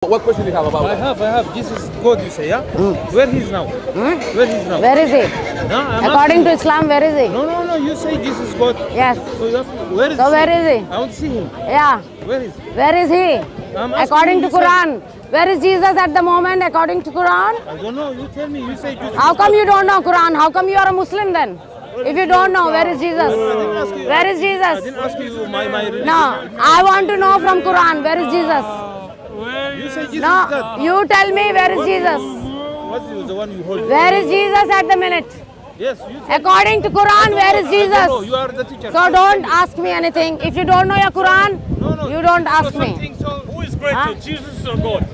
What question do you have about I have. Jesus is God, you say, yeah? Where he is now? Where he is now? Where is he? No, I'm According to asking Islam, where is he? you. No. You say Jesus is God. Yes. So you have, where is So he? where is he? I want to see him. Yeah. Where is he? Where is he? I'm asking According you, to you say- Quran. Where is Jesus at the moment according to Quran? I don't know. You tell me. You say Jesus. How come you don't know Quran? How come you are a Muslim then? If you don't know, where is Jesus? I didn't ask you. Where is I Jesus? didn't ask you my religion. No, I want to know from Quran, where is Jesus? You say Jesus is No, God. you tell me where is Jesus? What's the one you hold? Where is Jesus at the minute? Yes, you tell According to Quran, where is I don't know. Jesus? You are the teacher. So don't ask me anything. If you don't know your Quran, No. you don't ask me. Something, so Who is greater, Huh? Jesus or God?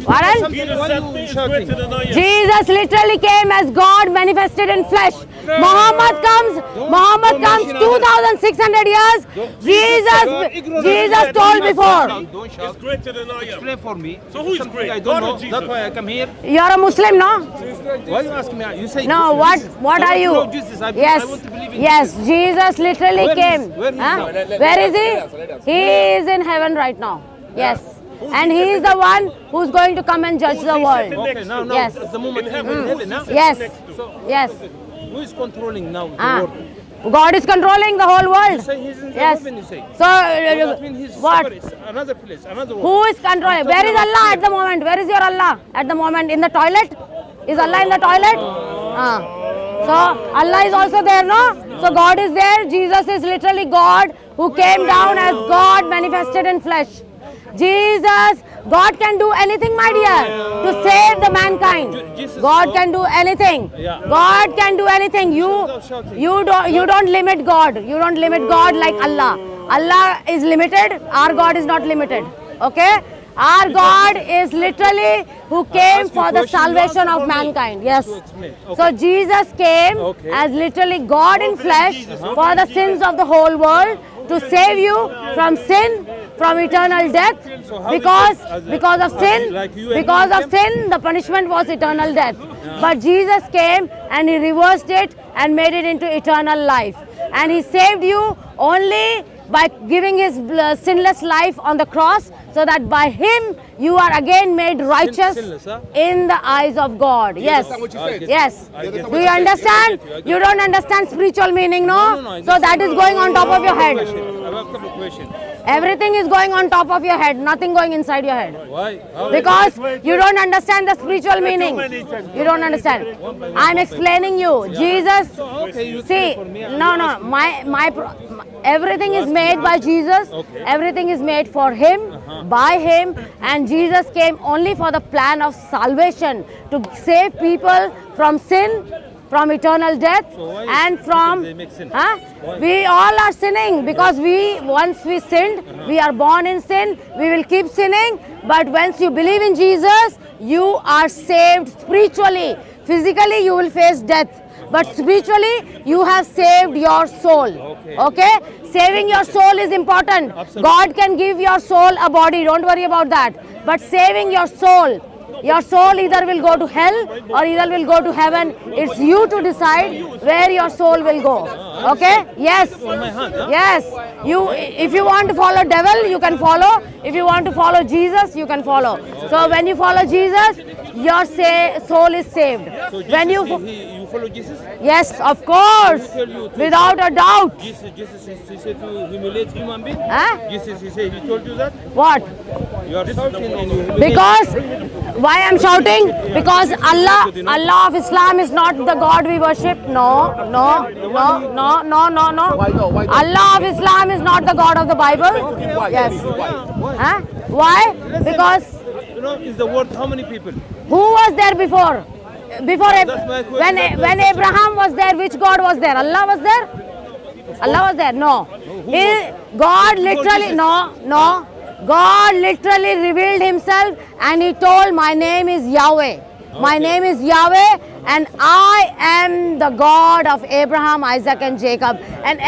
Pardon? something, Jesus why said, you "Who is shouting? greater than I am?" Jesus literally came as God manifested in flesh. Muhammad comes don't mention 2600 years. Jesus told before. Don't shout. Is greater than I am. Explain for me. So who is Something great? I don't God or know. Jesus? That's why I come here. You're a Muslim, no? Why you asking me? You say No, Jesus. what I are want to you? know Jesus. I Yes, want to believe in yes, Jesus. Jesus literally Where came. is- where is Huh? now? Where is he? He is in heaven right now. Yes. And he is the one who's going to come and judge the world. Okay, now, Yes. at the moment In he's heaven, in heaven, huh? Yes, So, yes. who is controlling now the Ah. world? God is controlling the whole world. You say he's in the Yes. heaven, you say. So, That means he's what? separate. It's another place, another world. Who is controlling? Where is Allah at the moment? Where is your Allah at the moment? In the toilet? Is Allah in the toilet? So Allah is also there, no? So God is there. Jesus is literally God who came down as God manifested in flesh. Jesus, God can do anything, my dear, to save the mankind. Jesus- God can do anything. Yeah. God can do anything. You don't limit God. You don't limit God like Allah. Allah is limited. Our God is not limited. Okay? Our God is literally who came ask you for the question, you salvation answer of for me. mankind. Yes. To explain. So Okay. Jesus came Okay. as literally God in flesh for the sins of the whole world to save you from sin, from eternal death. So how Because is it? because of sin, Like you and because me of sin, the punishment was eternal death. But Jesus came and he reversed it and made it into eternal life. And he saved you only by giving his sinless life on the cross, so that by him you are again made righteous sinless, huh? in the eyes of God. Yes. understand what you said? Yes. I get it. Do you understand? You don't understand spiritual meaning, no? I So that is going on top of your head. I have a couple of questions. Everything is going on top of your head, nothing going inside your head. Why? How? Because you don't understand the spiritual meaning. You don't understand. I'm explaining you. Jesus, Okay, you see, explain for me. no, everything is made by Jesus. Okay. Everything is made for Him, by Him, and Jesus came only for the plan of salvation to save people from sin, from eternal death, So why and from. they make sin? Huh? Why? We all are sinning because once we sinned, we are born in sin. We will keep sinning, but once you believe in Jesus, you are saved spiritually. Physically, you will face death, but spiritually, you have saved your soul. Okay? Saving your soul is important. Absolutely. God can give your soul a body. Don't worry about that. But saving your soul. Your soul either will go to hell or either will go to heaven. It's you to decide where your soul will go. Okay? Yes. On my hand, huh? Yes. If you want to follow devil, you can follow. If you want to follow Jesus, you can follow. So when you follow Jesus, your soul is saved. So Jesus, When you you follow Jesus? yes, of course, without a doubt. Jesus he said to humiliate human being? Huh? Jesus, he told you that? What? You are shouting and you humiliate. Because why I'm shouting? Because Allah of Islam is not the God we worship. No. Why no? Why no? Allah of Islam is not the God of the Bible. Why? Yes. Why? Huh? Why? Because You know, is the world how many people? who was there before? That's my question. When Abraham was there, which God was there? Allah was there? Allah was there? No. God literally, no. God literally revealed himself and he told, my name is Yahweh. My name is Yahweh and I am the God of Abraham, Isaac and Jacob. And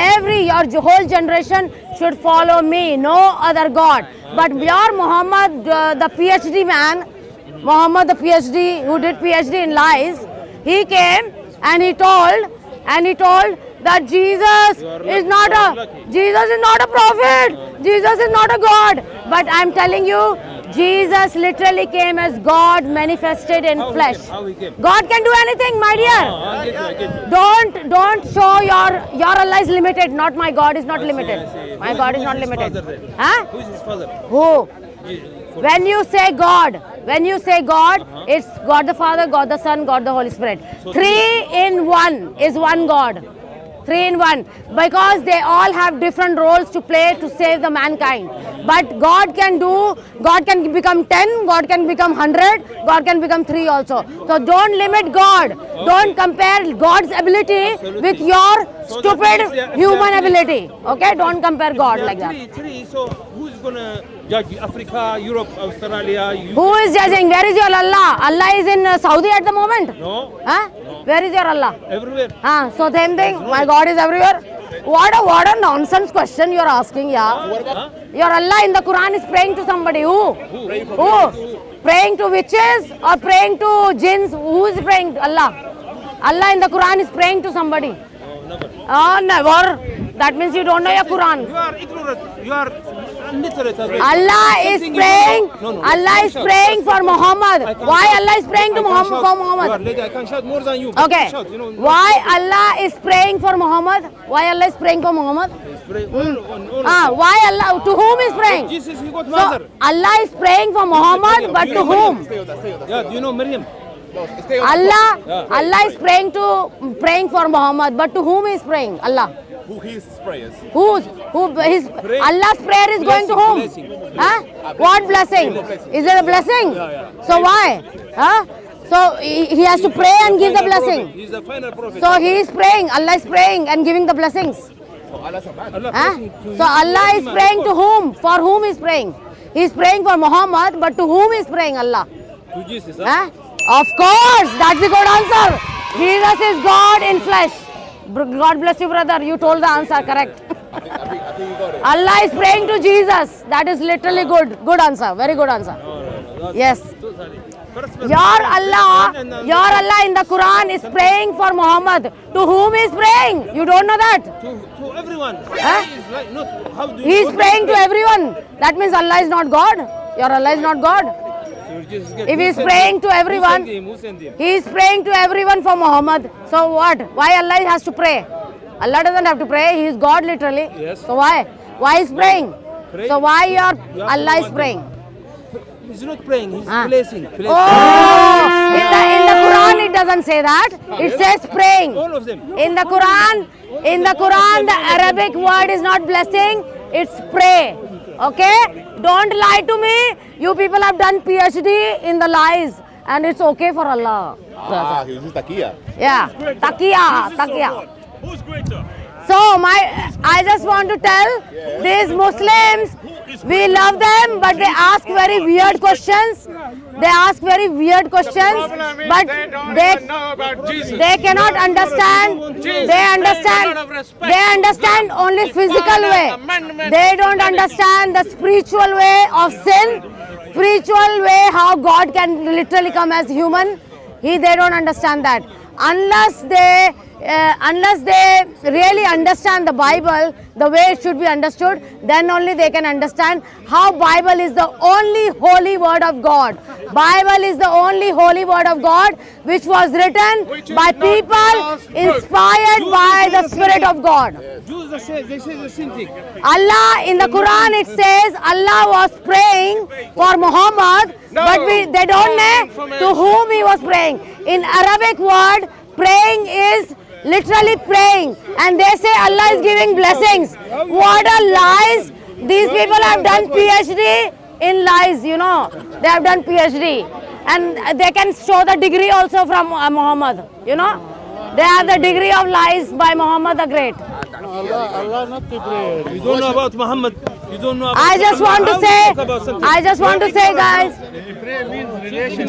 your whole generation should follow me, no other God. But your Muhammad, the PhD man, Muhammad the PhD, who did PhD in lies, he came and he told that Jesus is not a prophet. Jesus is not a God. But I'm telling you, Jesus literally came as God manifested in How he flesh. came? How he came? God can do anything, my dear. I get you. Don't show your Allah is limited. Not my God is not limited. I see. My Who- God who is not his limited. father then? Huh? Who is his father? Who? For- When you say God, it's God the Father, God the Son, God the Holy Spirit. So 3 in 1 is one God. 3 in 1. Because they all have different roles to play to save the mankind. But God can become 10, God can become 100, God can become 3 also. So don't limit God. Don't compare God's ability with your So that stupid means, yeah, human exactly. ability. Okay? Don't compare God There are like that. three. So who's gonna judge Africa, Europe, Australia? Who is judging? Where is your Allah? Allah is in Saudi at the moment. No. Huh? Where is your Allah? Everywhere. So same thing. My God is everywhere. What a nonsense question you are asking, yeah. Huh? Your Allah in the Quran is praying to somebody. Who? Praying to witches or praying to jinns? Who is praying to Allah? Allah in the Quran is praying to somebody. Never. Oh, never. That means you don't know your Quran. You are ignorant. You are illiterate. as well. Allah is Something you praying. know. No. Allah I is can't praying shout. for Muhammad. I can't Why shout. Allah is praying to I can't Muhammad shout. for You Muhammad? are lady. I can shout more than you. but Okay. Shout, Why Allah is praying for Muhammad? Why Allah is praying for Muhammad? Why Allah? To whom is praying? Jesus, he got So mother. Allah is praying for Muhammad, but to whom? Yeah, do you know Maryam? Allah is praying for Muhammad, but to whom is praying? Allah. Who his prayers? Allah's prayer is going to whom? Blessing. Huh? What blessing? Is it a blessing? So why? Huh? So he has to pray and give the blessing. He's the final prophet. So he is praying. Allah is praying and giving the blessings. Allah Huh? blessing to So you. Allah is praying to whom? For whom he is praying? He is praying for Muhammad, but to whom is praying Allah? To Jesus. Huh? Of course, that's the good answer. Jesus is God in flesh. God bless you, brother. You told the answer correct. I think you got it. Allah is praying to Jesus. That is literally good. Good answer. Very good answer. Yes. First, Your Allah in the Quran is praying for Muhammad. To whom is praying? You don't know that? to everyone. Huh? He is like, not, how do He is what praying do to you everyone. That means Allah is not God. Your Allah is not God. pray? So Jesus get- If who he is sent praying him? to everyone, Who sent him? he is praying to everyone for Muhammad. So what? Why Allah has to pray? Allah doesn't have to pray. He is God literally. Yes. So why? Why is praying? Pray. So why You have to Allah is want praying? He's not praying, he's Ah. placing. Oh, in the Quran it doesn't say that. It says praying. All of them. In the Quran, the Arabic word is not blessing, it's pray. Okay? Don't lie to me. You people have done PhD in the lies and it's okay for Allah. He was just takia. Yeah. Taqiya. Who's greater? So I just want to tell these Muslims, we love them, but they ask very weird questions. They ask very weird questions, but they cannot understand. They understand only physical way. They don't understand the spiritual way of sin, spiritual way how God can literally come as human. They don't understand that. Unless they really understand the Bible the way it should be understood, then only they can understand how Bible is the only holy word of God. Bible is the only holy word of God which was written by people inspired by the Spirit of God. Jews, they say the same thing. Allah, in the Quran it says Allah was praying for Muhammad, but they don't know to whom he was praying. In Arabic word, praying is literally praying, and they say Allah is giving blessings. What a lies! These people have done PhD in lies, you know. They have done PhD, and they can show the degree also from Muhammad, you know. They have the degree of lies by Muhammad the Great. You don't know about Muhammad. You don't know about I just want to How say, you talk about something? I just want to say, guys,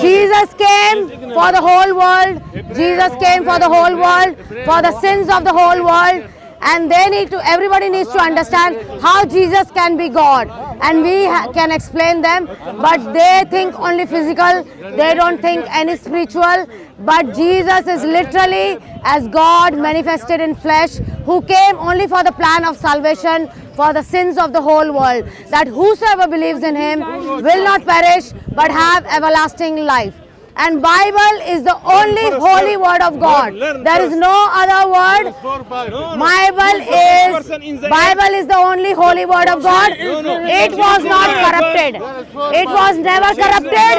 Jesus came for the whole world. Jesus came for the whole world, for the sins of the whole world. And everybody needs to understand how Jesus can be God. And we can explain them, but they think only physical. They don't think any spiritual. But Jesus is literally as God manifested in flesh, who came only for the plan of salvation, for the sins of the whole world, that whosoever believes in him will not perish but have everlasting life. And Bible is the only holy word of God. There is no other word. Bible is the only holy word of God. It was not corrupted. It was never corrupted.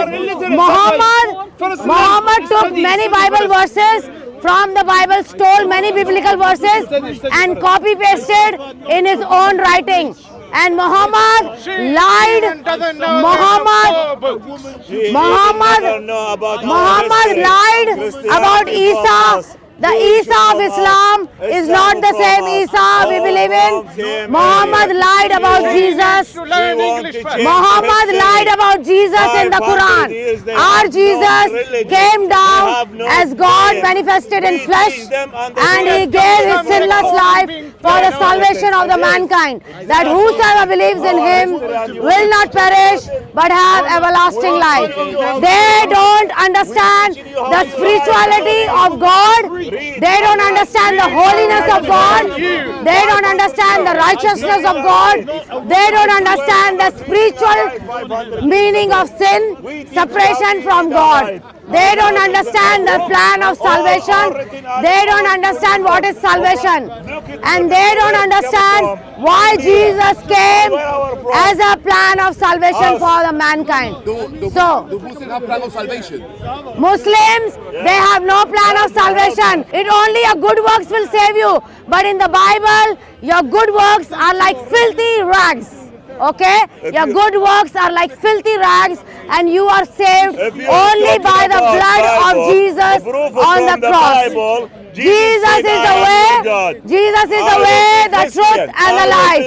Muhammad took many Bible verses from the Bible, stole many biblical verses and copy pasted in his own writing. And Muhammad lied. Muhammad lied about Isa. The Isa of Islam is not the same Isa we believe in. Muhammad lied about Jesus. Muhammad lied about Jesus in the Quran. Our Jesus came down as God manifested in flesh, and he gave his sinless life for the salvation of the mankind, that whosoever believes in him will not perish but have everlasting life. They don't understand the spirituality of God. They don't understand the holiness of God. They don't understand the righteousness of God. They don't understand the spiritual meaning of sin, separation from God. They don't understand the plan of salvation. They don't understand what is salvation. And they don't understand why Jesus came as a plan of salvation for the mankind. So, Do Muslims have plan of salvation? Muslims, they have no plan of salvation. It only your good works will save you. But in the Bible, your good works are like filthy rags. Okay? Your good works are like filthy rags, and you are saved only by the blood of Jesus on the cross. Jesus is the way, Jesus is the way, the truth and the life.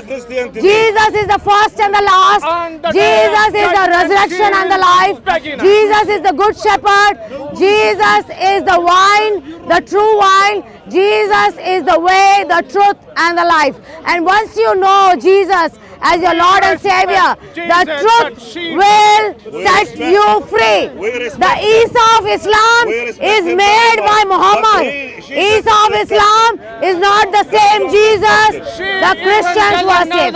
Jesus is the first and the last. Jesus is the resurrection and the life. Jesus is the good shepherd. Jesus is the wine, the true wine. Jesus is the way, the truth and the life. And once you know Jesus as your Lord and Savior, the truth will set you free. The Isa of Islam is made by Muhammad. Isa of Islam is not the same Jesus the Christians worship,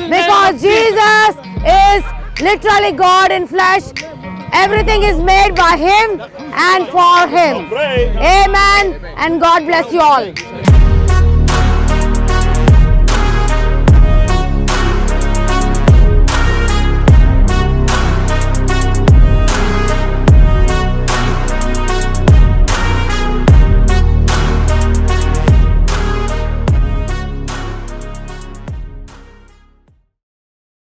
because Jesus is literally God in flesh. Everything is made by him and for him. Amen, and God bless you all.